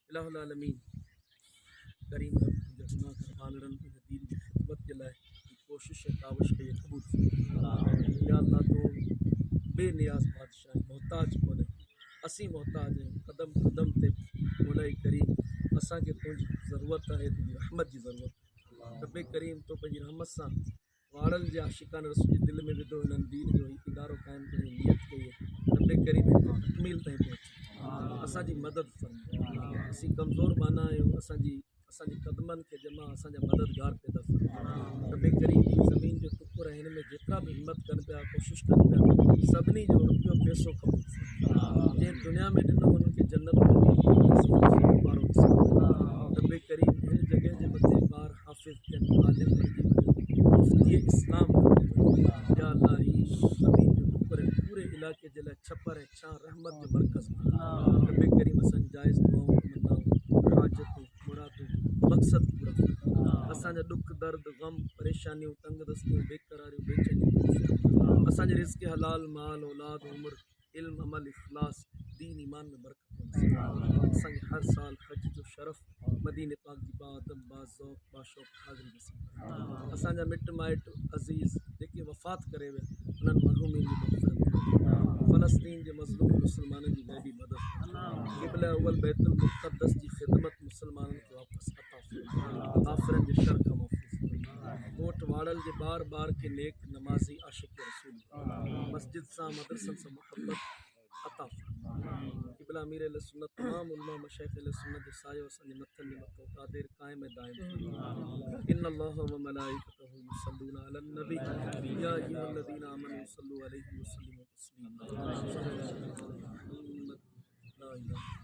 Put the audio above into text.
الہ العالمین کریم رب تجھے گناہ کر حاضرن تجھے دین کی خدمت کے لائے کوشش کاوش کے یہ قبول فرما۔ یا اللہ تو بے نیاز بادشاہ محتاج کو نہیں، اسی محتاج ہیں قدم قدم تے مولا کریم اساں کے تجھ ضرورت ہے، تجھی رحمت کی ضرورت ہے۔ رب کریم تو پنجی رحمت ساں وارل جا عاشقان رسول دل میں بدو انہاں دین جو ادارو قائم کرنے نیت کئی ہے، رب کریم تکمیل تائیں پہنچ اساں جی مدد فرما۔ اسی کمزور بانا ہے اساں جی قدمن کے جمع اساں جا مددگار پیدا فرما۔ رب کریم کی زمین جو ٹکر ہے ان میں جتنا بھی ہمت کر پیا کوشش کر پیا سبنی جو روپیوں پیسوں قبول فرما۔ جن دنیا میں ڈنو ان کے جنت میں پارو رب کریم ان جگہ جے متے بار حافظ کے عالم مفتی اسلام یا اللہ ہی زمین جو ٹکر ہے پورے علاقے جلا چھپر ہے چھاں رحمت جو مرکز رب کریم اساں جائز دعاؤں مناؤں حاجتوں مرادوں مقصد پورا فرما۔ اساں جا دکھ درد غم پریشانیوں تنگ دستیوں بے قراریوں بے چینیوں اساں جے رزق حلال مال اولاد عمر علم عمل اخلاص دین ایمان میں برکت اساں جے ہر سال حج جو شرف مدینے پاک دی با ادب با ذوق با شوق حاضری نصیب اساں جا مٹ مائٹ عزیز جے وفات کرے وے انہاں مرحومین دی مغفرت فلسطین جے مظلوم مسلمانوں دی غیبی مدد قبلہ اول بیت المقدس دی خدمت مسلمانوں کو واپس عطا فرما۔ کافرن دے شر کا محفوظ فرما۔ کوٹ واڑل جے بار بار کے نیک نمازی عاشق رسول مسجد سا مدرسن سا محبت عطا فرما۔ قبلہ امیر اہل سنت تمام علماء مشائخ اہل سنت دے سایہ وسن نمتن نمتو قادر قائم دائم ان اللہ و ملائکتہ یصلون علی النبی یا ایھا الذین آمنوا صلوا علیہ وسلموا تسلیما۔ لا الہ